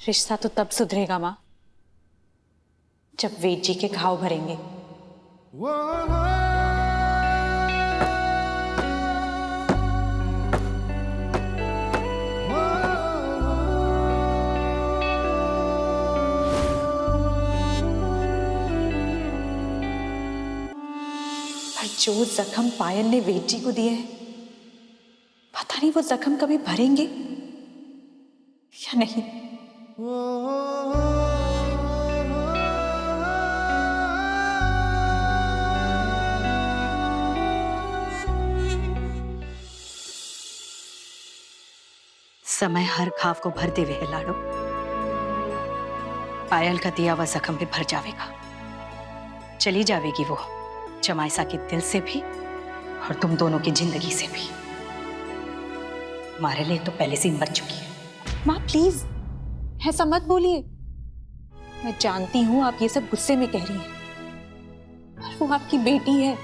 रिश्ता तो तब सुधरेगा माँ जब वेद जी के घाव भरेंगे। पर जो जख्म पायल ने वेद जी को दिए हैं, पता नहीं वो जख्म कभी भरेंगे या नहीं। समय हर घाव को भर देवे है लाडो। पायल का दिया हुआ जख्म भी भर जाएगा। चली जाएगी वो जमाइसा के दिल से भी और तुम दोनों की जिंदगी से भी। हमारे लिए तो पहले से ही मर चुकी है। माँ प्लीज ऐसा मत बोलिए। मैं जानती हूँ आप ये सब गुस्से में कह रही हैं, पर वो आपकी बेटी है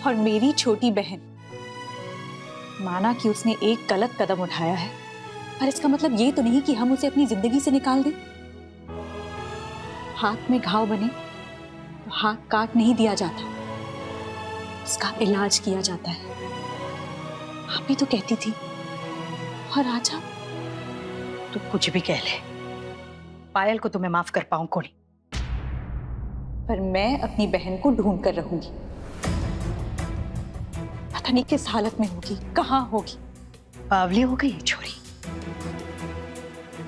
और मेरी छोटी बहन। माना कि उसने एक गलत कदम उठाया है, पर इसका मतलब ये तो नहीं कि हम उसे अपनी जिंदगी से निकाल दें। हाथ में घाव बने तो हाथ काट नहीं दिया जाता, उसका इलाज किया जाता है। आप भी तो कहती थी, और आज आप तू कुछ भी कह ले, पायल को तुम्हें माफ कर पाऊं कोनी। पर मैं अपनी बहन को ढूंढ कर रहूंगी। पता नहीं किस हालत में होगी, कहाँ होगी। बावली हो गई छोरी।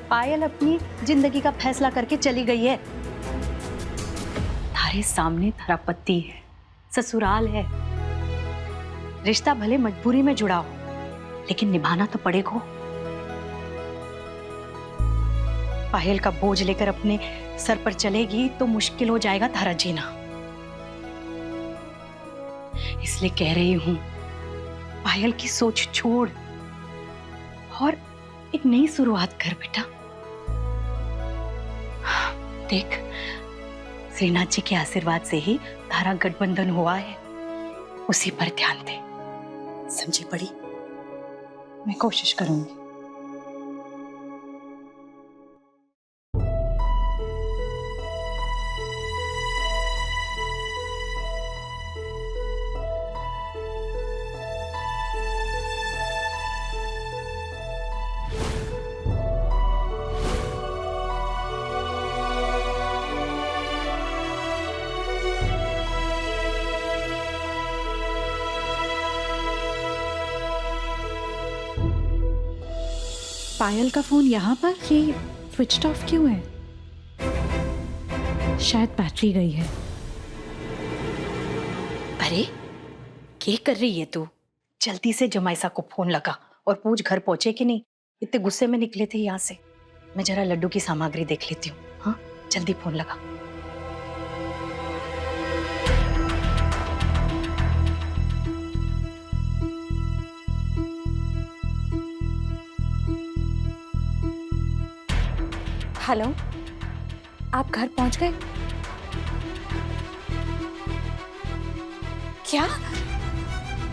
पायल अपनी जिंदगी का फैसला करके चली गई है। थारे सामने थारा पति है, ससुराल है। रिश्ता भले मजबूरी में जुड़ा हो, लेकिन निभाना तो पड़ेगा। पायल का बोझ लेकर अपने सर पर चलेगी तो मुश्किल हो जाएगा थारा जीना। इसलिए कह रही हूं, पायल की सोच छोड़ और एक नई शुरुआत कर बेटा। देख, श्रीनाथ जी के आशीर्वाद से ही तारा गठबंधन हुआ है, उसी पर ध्यान दे। समझी पड़ी? मैं कोशिश करूंगी। पायल का फोन यहाँ पर, ये स्विच ऑफ क्यों है? शायद बैटरी गई है। अरे क्या कर रही है तू? जल्दी से जमाइसा को फोन लगा और पूछ घर पहुंचे कि नहीं। इतने गुस्से में निकले थे यहाँ से। मैं जरा लड्डू की सामग्री देख लेती हूँ। हाँ, जल्दी फोन लगा। हेलो, आप घर पहुंच गए? क्या?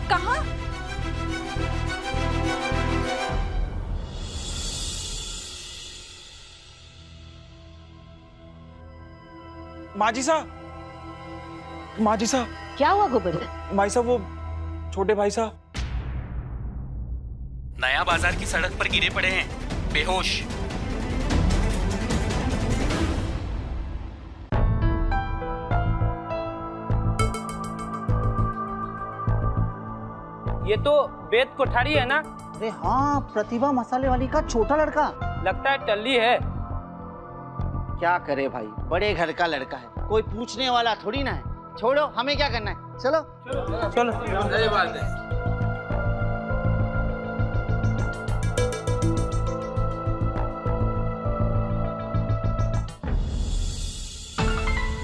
कहाँ? माजी सा, माजी सा। क्या हुआ गोविंद? माई साहब, वो छोटे भाई साहब नया बाजार की सड़क पर गिरे पड़े हैं, बेहोश। ये तो वेद कोठारी है ना? अरे हाँ, प्रतिभा मसाले वाली का छोटा लड़का। लगता है टल्ली है। क्या करे भाई, बड़े घर का लड़का है, कोई पूछने वाला थोड़ी ना है। छोड़ो, हमें क्या करना है, चलो चलो। सही बात है।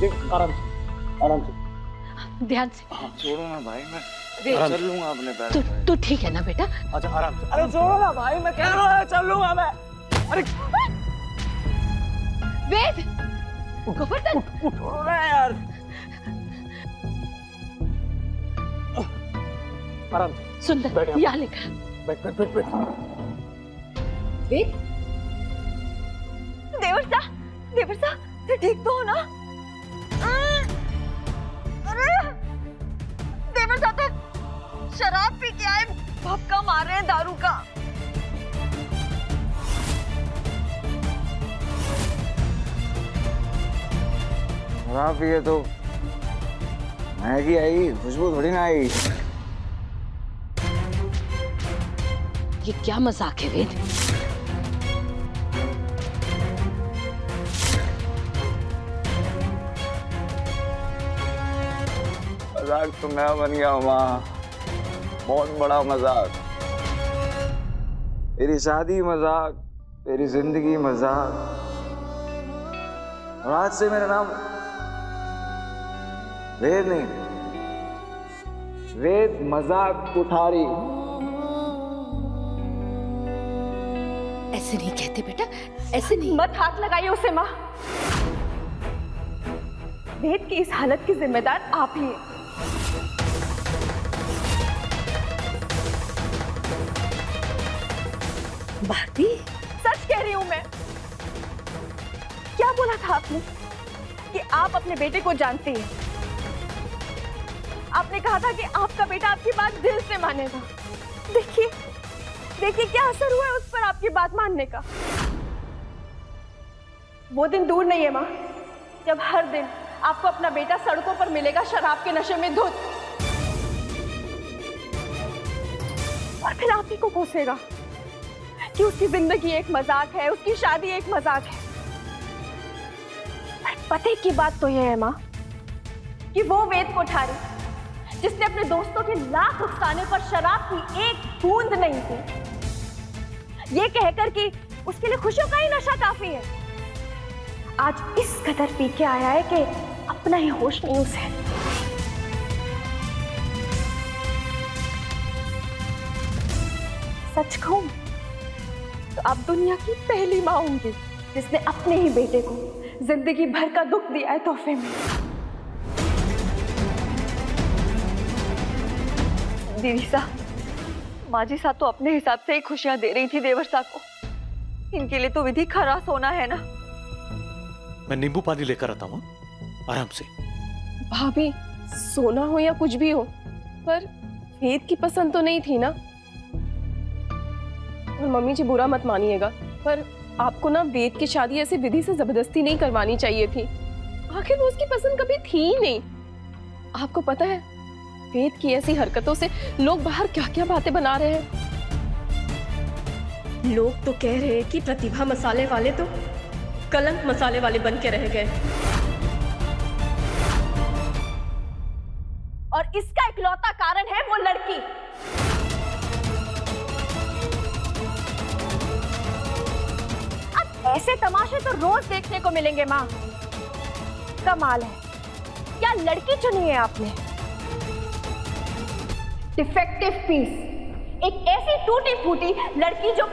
देख, आराम से, आराम से। ध्यान से। छोड़ो ना भाई, मैं चल लूंगा अपने पैर। तू ठीक है ना बेटा? अच्छा, आराम से। अरे छोड़ो ना भाई, मैं कह रहा हूँ चल लूंगा मैं। अरे वेद, गोवर्धन, उठो ना यार। आराम से। सुंदर, यहाँ लिखा। बैठ बैठ बैठ बैठ। वेद, देवर सा ठीक तो हो ना? अरे देवर सा तो शराब पी के आए, भक्का मार रहे हैं दारू का। शराब पिए तो मैगी आई, खुशबू थोड़ी ना आई। ये क्या मजाक है वेद? मजाक तो मैं बन गया माँ, बहुत बड़ा मजाक। मेरी शादी मजाक, मेरी जिंदगी मजाक, और आज से मेरा नाम वेद नहीं, वेद मजाक कुठारी। ऐसे नहीं कहते बेटा, ऐसे नहीं। मत हाथ लगाइए उसे माँ। वेद की इस हालत की जिम्मेदार आप ही हैं। भारती, सच कह रही हूं मैं। क्या बोला था आपने कि आप अपने बेटे को जानती हैं? आपने कहा था कि आपका बेटा आपकी बात दिल से मानेगा। देखिए देखिए क्या असर हुआ है उस पर आपकी बात मानने का। वो दिन दूर नहीं है माँ, जब हर दिन आपको अपना बेटा सड़कों पर मिलेगा शराब के नशे में धुत, और फिर आप ही को कोसेगा कि उसकी जिंदगी एक मजाक है, उसकी शादी एक मजाक है। पते की बात तो यह है माँ कि वो वेद कोठारी जिसने अपने दोस्तों के लाख उकसाने पर शराब की एक बूंद नहीं थी, ये कहकर कि उसके लिए खुशियों का ही नशा काफी है, आज इस कदर पी के आया है कि अपना ही होश नहीं उसे। सच कहूं तो आप दुनिया की पहली माँ होंगी जिसने अपने ही बेटे को जिंदगी भर का दुख दिया है तोहफे में। दीदी सा, माँ जी सा तो अपने हिसाब से ही खुशियां दे रही थी देवर सा को। इनके लिए तो विधि खरा सोना है ना। मैं नींबू पानी लेकर आता हूँ, आराम से। भाभी, सोना हो या कुछ भी हो, पर वेद की पसंद तो नहीं थी ना। और मम्मी जी बुरा मत मानिएगा, पर आपको ना वेद की शादी ऐसी विधि से जबरदस्ती नहीं करवानी चाहिए थी। आखिर वो उसकी पसंद कभी थी ही नहीं। आपको पता है वेद की ऐसी हरकतों से लोग बाहर क्या क्या बातें बना रहे हैं। लोग तो कह रहे हैं कि प्रतिभा मसाले वाले तो कलंक मसाले वाले बन के रह गए, और इसका इकलौता कारण है वो लड़की। अब ऐसे तमाशे तो रोज देखने को मिलेंगे माँ। कमाल है, क्या लड़की चुनी है आपने? डिफेक्टिव पीस, एक ऐसी टूटी फूटी लड़की जो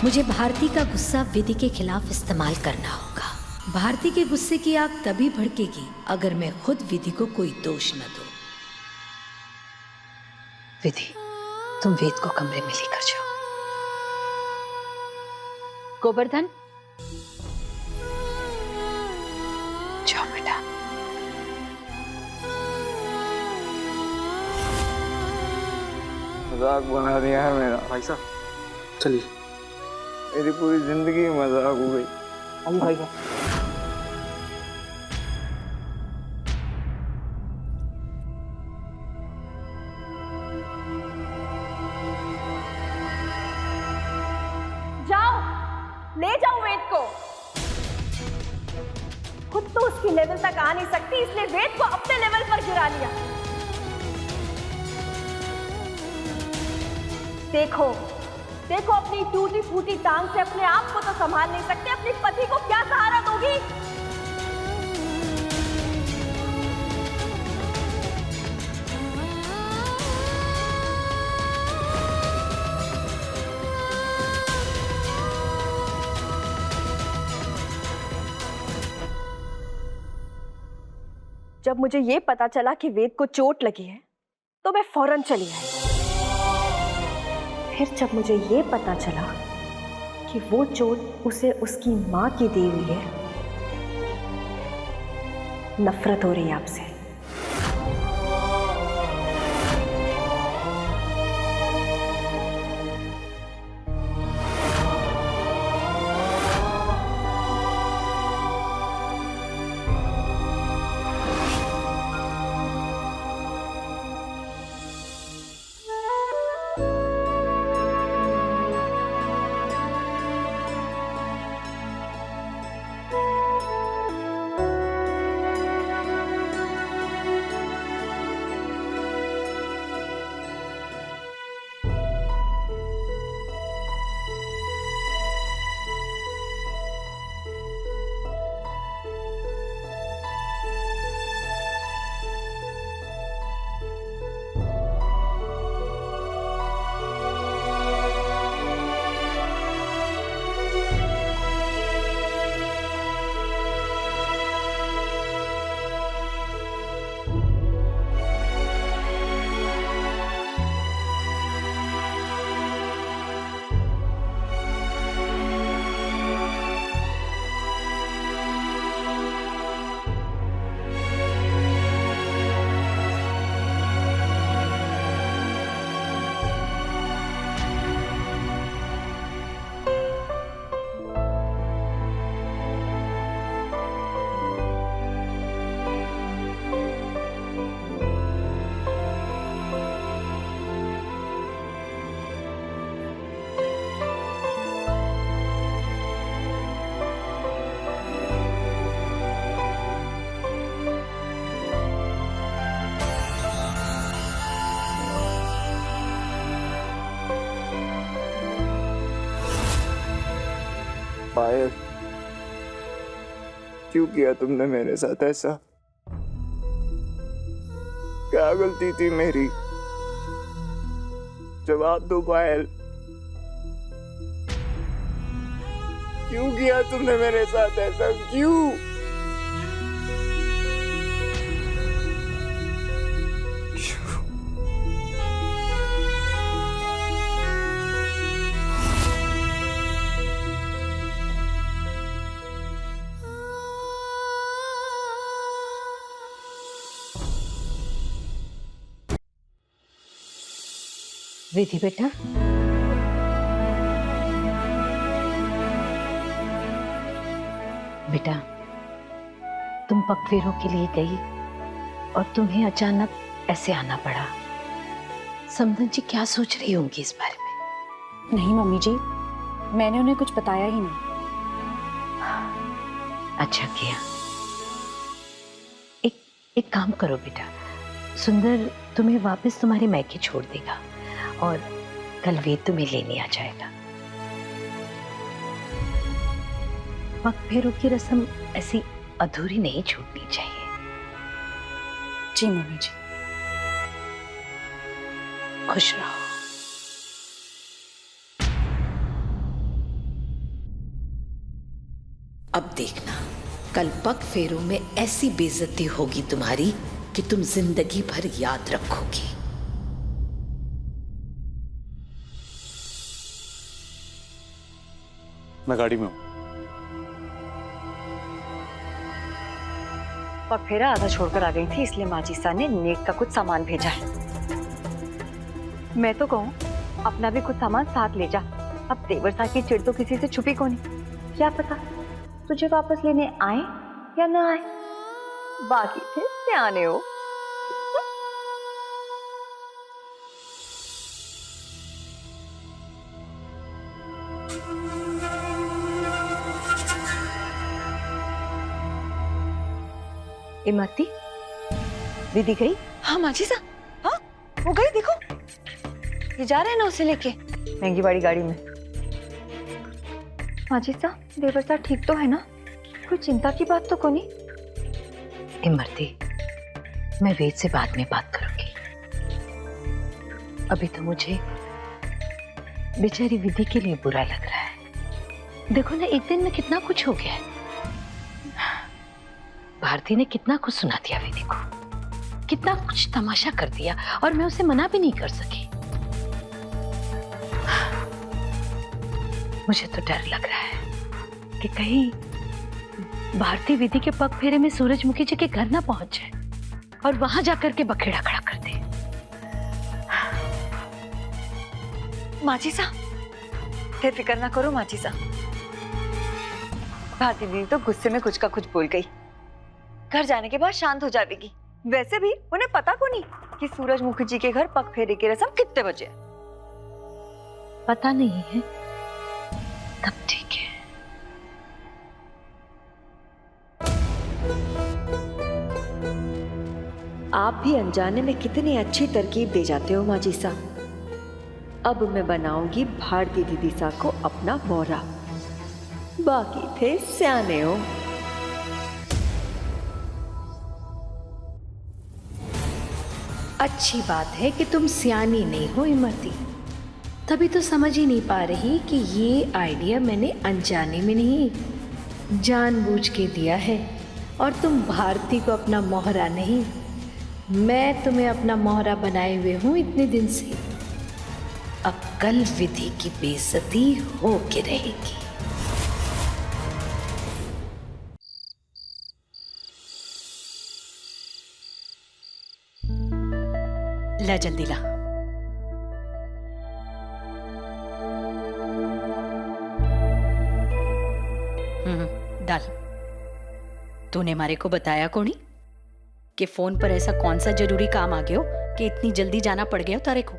मुझे भारती का गुस्सा विधि के खिलाफ इस्तेमाल करना होगा। भारती के गुस्से की आग तभी भड़केगी अगर मैं खुद विधि को कोई दोष न दूं। विधि, तुम वेद को कमरे में लेकर जाओ। गोवर्धन, जाओ बेटा। मजाक बना दिया है मेरा भाई साहब चलिए। मेरी पूरी जिंदगी मजाक हो गई। हम भाई साहब जाओ, ले जाओ वेद को। खुद तो उसकी लेवल तक आ नहीं सकती, इसलिए वेद को अपने लेवल पर गिरा लिया। देखो देखो, अपनी टूटी फूटी टांग से अपने आप को तो संभाल नहीं सकते, अपने पति को क्या सहारा दोगी? जब मुझे ये पता चला कि वेद को चोट लगी है तो मैं फौरन चली आई। फिर जब मुझे ये पता चला कि वो चोट उसे उसकी माँ की दी हुई है, नफरत हो रही है आपसे। पायल, क्यों किया तुमने मेरे साथ ऐसा? क्या गलती थी मेरी? जवाब दो पायल, क्यों किया तुमने मेरे साथ ऐसा? क्यों? विधि बेटा, बेटा तुम पगफेरों के लिए गई और तुम्हें अचानक ऐसे आना पड़ा। समधन जी क्या सोच रही होंगी इस बारे में? नहीं मम्मी जी, मैंने उन्हें कुछ बताया ही नहीं। अच्छा किया। एक काम करो बेटा, सुंदर तुम्हें वापस तुम्हारे मायके छोड़ देगा और कल वेद तुम्हें लेने आ जाएगा। पगफेरों की रस्म ऐसी अधूरी नहीं छूटनी चाहिए। जी मम्मी जी। खुश रहो। अब देखना, कल पगफेरों में ऐसी बेइज्जती होगी तुम्हारी कि तुम जिंदगी भर याद रखोगी। मैं गाड़ी में हूँ। पगफेरा आधा छोड़कर आ गई थी, इसलिए माजीसा ने नेक का कुछ सामान भेजा है। मैं तो कहूँ अपना भी कुछ सामान साथ ले जा। अब देवर साहब की चिढ़ तो किसी से छुपी को नहीं। क्या पता तुझे वापस लेने आए या ना आए। बाकी थे सियाने हो। इमरती, दीदी गई? हाँ माजी सा, हाँ वो गई। देखो ये जा रहे हैं ना उसे लेके। महंगी वाली गाड़ी में। माजी साहब, देवर साहब ठीक तो है ना? कोई चिंता की बात तो कोनी? इमरती, मैं वेद से बाद में बात करूंगी। अभी तो मुझे बेचारी विधि के लिए बुरा लग रहा है। देखो ना, एक दिन में कितना कुछ हो गया है। भारती ने कितना कुछ सुना दिया विधि को, कितना कुछ तमाशा कर दिया, और मैं उसे मना भी नहीं कर सकी। मुझे तो डर लग रहा है कि कहीं भारती विधि के पग फेरे में सूरजमुखी जी के घर ना पहुंच जाए और वहां जाकर के बखेड़ा खड़ा कर दे। माजी साहब, फिक्र ना करो माजी साहब। भारती दीदी तो गुस्से में कुछ का कुछ बोल गई, घर जाने के बाद शांत हो जाएगी। वैसे भी उन्हें पता को नहीं कि सूरजमुखी जी के घर पग फेरे की रस्म कितने बजे है। पता नहीं है, तब ठीक है। आप भी अनजाने में कितनी अच्छी तरकीब दे जाते हो माजी साहब। अब मैं बनाऊंगी भारती दीदी सा को अपना मोहरा, बाकी थे सियाने हो। अच्छी बात है कि तुम सियानी नहीं हो इमरती, तभी तो समझ ही नहीं पा रही कि ये आइडिया मैंने अनजाने में नहीं जानबूझ के दिया है, और तुम भारती को अपना मोहरा नहीं, मैं तुम्हें अपना मोहरा बनाए हुए हूं इतने दिन से। अब कल विधि की बेइज्जती हो के रहेगी। ला जल्दी ला। डाल। तूने मारे को बताया कोनी कि फोन पर ऐसा कौन सा जरूरी काम आ गया हो कि इतनी जल्दी जाना पड़ गया तारे को?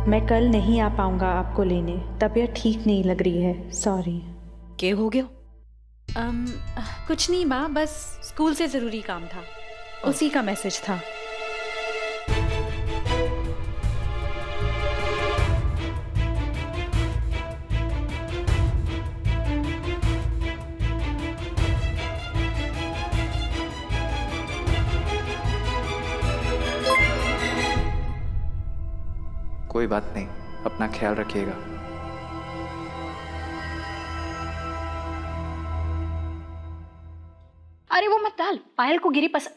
मैं कल नहीं आ पाऊंगा आपको लेने, तबीयत ठीक नहीं लग रही है, सॉरी। क्या हो गया? कुछ नहीं माँ, बस स्कूल से ज़रूरी काम था, उसी का मैसेज था। कोई बात नहीं, अपना ख्याल रखिएगा। अरे वो मत डाल, पायल को गिरी पसंद।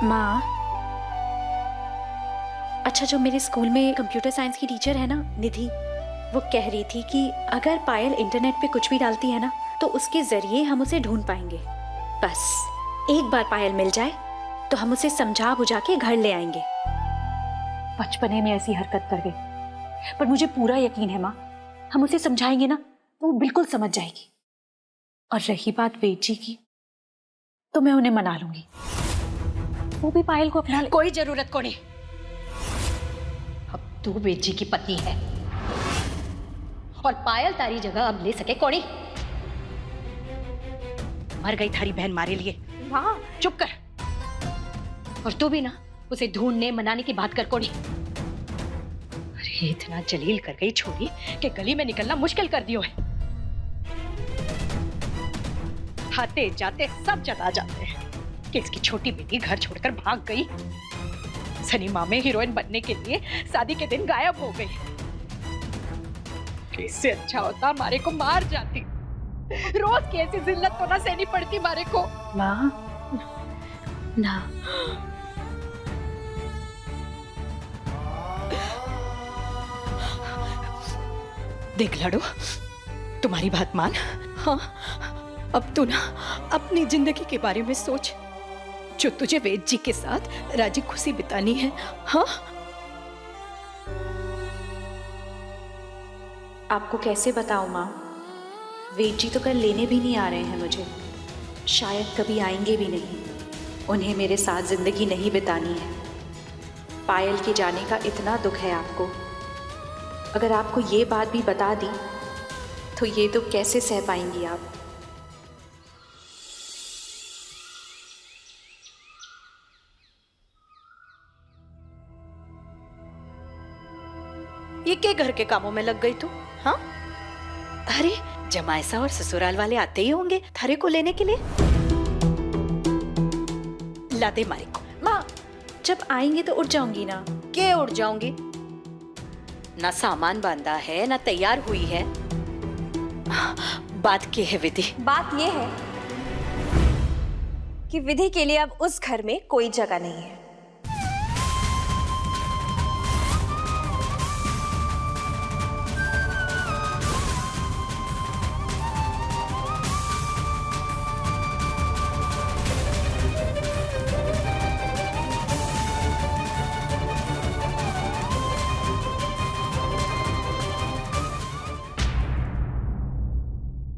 माँ, अच्छा जो मेरे स्कूल में कंप्यूटर साइंस की टीचर है ना, निधि, वो कह रही थी कि अगर पायल इंटरनेट पे कुछ भी डालती है ना तो उसके जरिए हम उसे ढूंढ पाएंगे। बस एक बार पायल मिल जाए तो हम उसे समझा बुझा के घर ले आएंगे। बचपने में ऐसी हरकत कर गई, पर मुझे पूरा यकीन है माँ, हम उसे समझाएंगे ना तो वो बिल्कुल समझ जाएगी। और रही बात वेद जी की, तो मैं उन्हें मना लूंगी, वो भी पायल को अपना। कोई जरूरत को नहीं, अब तू वेद जी की पत्नी है और पायल तारी जगह अब ले सके कोनी। मर गई थारी बहन मारे लिए। हाँ, चुप कर। और तू भी ना उसे ढूंढने मनाने की बात कर कोनी। अरे इतना जलील कर गई छोरी कि गली में निकलना मुश्किल कर दियो है। आते जाते सब जता जाते हैं कि इसकी छोटी बेटी घर छोड़कर भाग गई, सिनेमा में हीरोइन बनने के लिए शादी के दिन गायब हो गई। इससे अच्छा होता मारे को मार जाती, रोज की ऐसी जिल्लत तो ना सहनी पड़ती मारे को। माँ ना, देख लड़ो, तुम्हारी बात मान। हाँ, अब तू ना अपनी जिंदगी के बारे में सोच, जो तुझे वेद जी के साथ राजी खुशी बितानी है। हाँ, आपको कैसे बताऊं माँ, वेद जी तो कल लेने भी नहीं आ रहे हैं मुझे, शायद कभी आएंगे भी नहीं। उन्हें मेरे साथ जिंदगी नहीं बितानी है। पायल के जाने का इतना दुख है आपको, अगर आपको ये बात भी बता दी तो ये तो कैसे सह पाएंगी आप। ये के घर के कामों में लग गई तू? हाँ, अरे जमाईसा और ससुराल वाले आते ही होंगे थारे को लेने के लिए। लाते मारे को। माँ, जब आएंगे तो उठ जाऊंगी ना। के उड़ जाऊंगी? ना सामान बांधा है ना तैयार हुई है। बात की है विधि? बात यह है कि विधि के लिए अब उस घर में कोई जगह नहीं है।